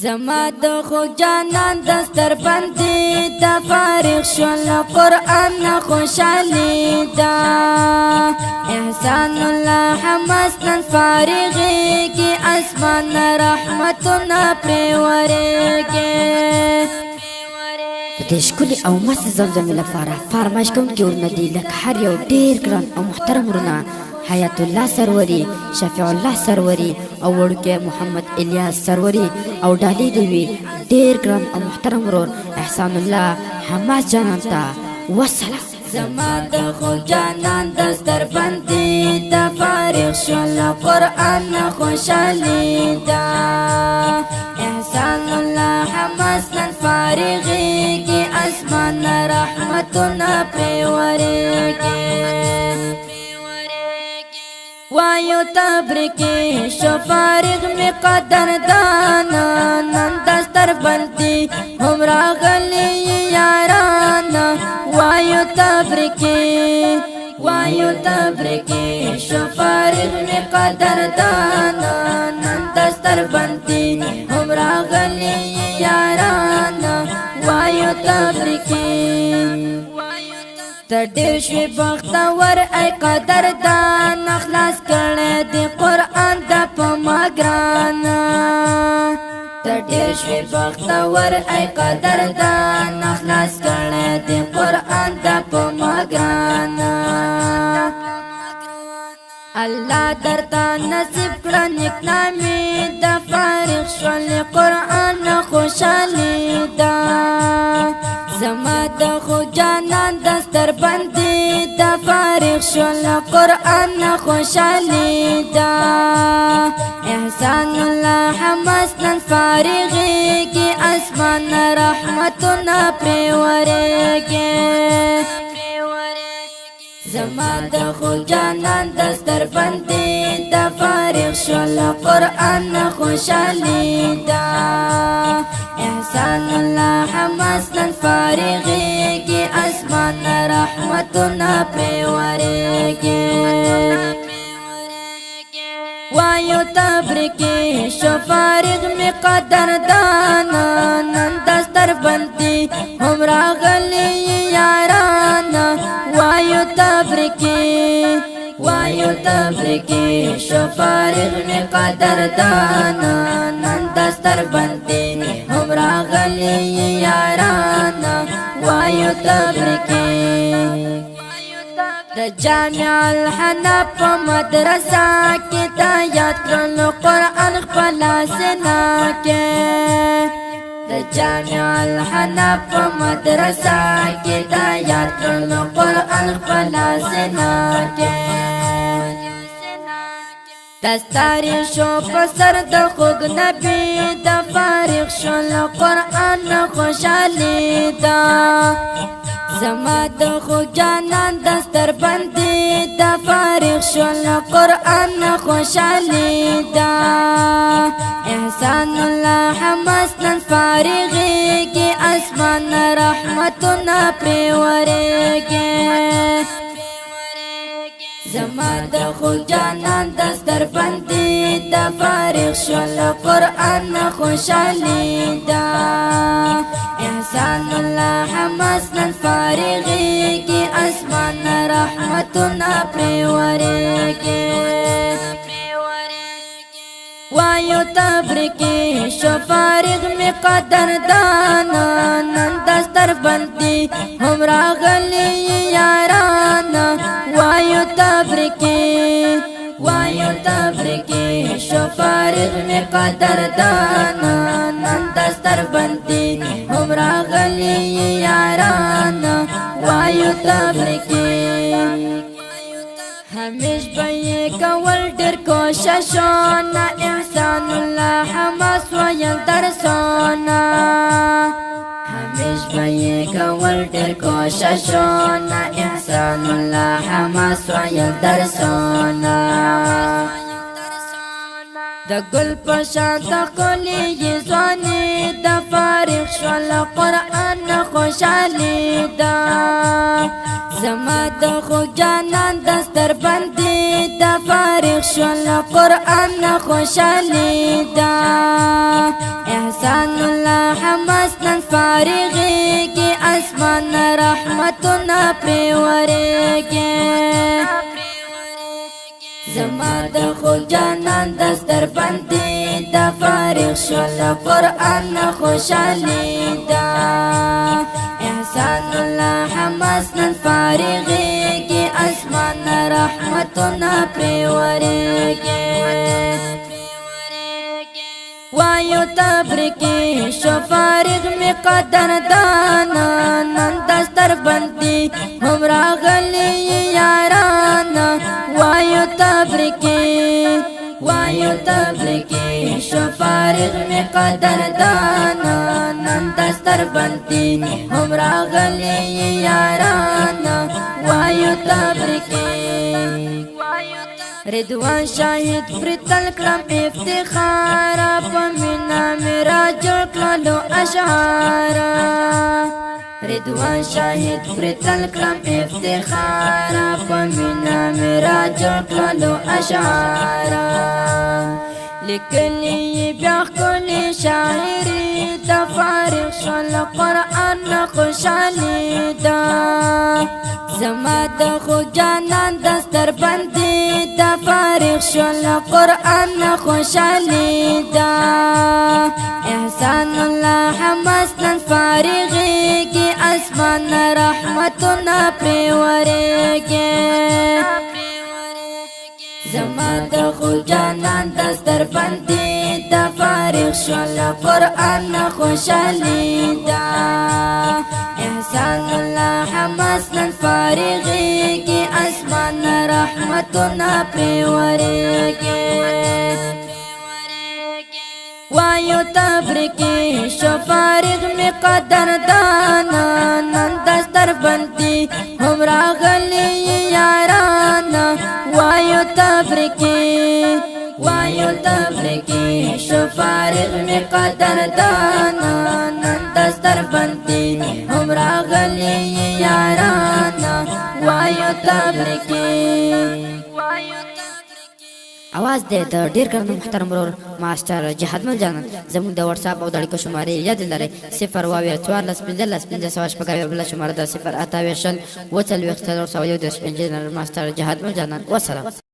زما د خو جانان دستر بندي د فارغ شول قرآن خوشالي دا احسان الله حمسن فارغي کی اسمان رحمتنا پروريږي د ښکلي او مست زمزمې لپاره فرمایش کوونکي ورونه دي لکه هر یو ډېر ګران او محترم ورونه حیات الله سروري، شفیع الله سروري او وړوکی محمد الیاس سروري او ډالۍ دوی ډېر ګران او محترم ورور احسان الله حماس جانان ته وسلام. زما د خو جانان دستر بندي د فارغ شول قرآن خوشالي دا احسان الله حمسن فارغي کی اسمان رحمتنا پروريږي وایو تبریکی شو فارغ می قدر دانا نن دستر بندی هم راغلی یارانا وایو تبریکی شو فارغ می قدر دانا نن دستر بندی هم راغلی یارانا وایو تبریکی ته ډېر شوی بختور ای قدر دان اخلاص کړی دی قرآن د په ما ګرانه ته ډېر شوی بختور ای قدر دان اخلاص کړی دی قرآن د په ما ګرانه الله درته نصیب کړه نیکنامي د فارغ شول قرآن خوشالي دا زما د خو جانان دستر بندي د فارغ شول قرآن خوشالي دا احسان الله حمسن فارغي کی اسمان رحمتنا پروريږي زما د خو جانان دستر بندي د فارغ شول قرآن خوشالي دا احسان الله حمسن فارغي کی اسمان رحمتنا پروريږي وایو تبریکی شو فارغ می قدر دانا نن دستر بندی هم راغلی یارانا وایو تبریکی شو فارغ می قدر دانا نن دستر بندی هم راغلی یارانا وایو تبریکی د جامع الحنف په مدرسه کې تا یاد کړل قرآن خپل سنا کې د جامع الحنف په مدرسه کې تا یاد کړل قرآن خپل سنا کې دستاری شو پسر د خوږ نبی د فارغ شول قرآن خوشالي دا زما د خو جانان دستر بندي د فارغ شول قرآن خوشالي دا احسان الله حمسن فارغي کی اسمان رحمتنا پروريږي زما د خو جانان دستر بندي د فارغ شول قرآن خوشالي دا احسان الله حمسن فارغي کی اسمان رحمتنا پروريږي وایو تبریکی شو فارغ می قدر دانا نن دستر بندی هم راغلی یارانا وایو تبریکی شو فارغ می قدر دانا نن دستر بندی هم راغلی یارانا وایو تبریکی همیش بایی کول ډېر کوششونه احسان الله حماس ویل درسونه همیش بایی کول ډېر کوششونه احسان الله حماس ویل درسونه د ګل په شان د ښکلې ځواني د فارغ شول قرآن خوشالي دا زما د خو جانان دستر بندي دا فارغ شول قرآن خوشحالی دا احسان الله حماس نن فارغیږي اسمان رحمتونه پرې ورېږي زما د خو جانان دستر بندي دا فارغ شول قرآن خوشحالی دا احسان الله حماس نن فارغیږي اسمان رحمتونه پرې ورېږي وایو تبریکی شو فارغ می قدردانا نن دستر بندی هم راغلی یارانا وایو تبریکی شو فارغ می قدردانا نن دستر بندی هم راغلی یارانا وایو تبریکی رضوان شاهد پرتل کلم افتخارا پمینا میرا جوړ کړلو اشعارا رضوان شاهد پرتل کلم افتخارا پمینا میرا جوړ کړلو اشعارا لیکلی بیا کلی شاعری دا فارغ شول قرآن خوشحالی دا زما د خو جانان دستر بندي دا فارغ شول قرآن خوشحالی دا احسان الله حماس نن فارغیږي اسمان رحمتونه پرې ورېږي زما د خو جانان دستر بندي دا فارغ شول قرآن خوشحالی دا احسان الله حماس نن فارغیږي اسمان رحمتونه پرې ورېږي وایو تبریکی شو فارغ می قدردانا نن دستر بندی هم راغلی یارانا وایو تبریکی شو فارغ می قدردانا نن دستر بندی هم راغلی یارانا وایو تبریکی आवाज دې د ډیر ګران محترم ورور ماستر جهاد مل جان زموږ د واتس اپ او د اړیکو شمارې یاد لرئ 0 واویا 14 بل شماره د 0 اتا ویشل وچل وختل او سویو د انجینر ماستر جهاد مل جان والسلام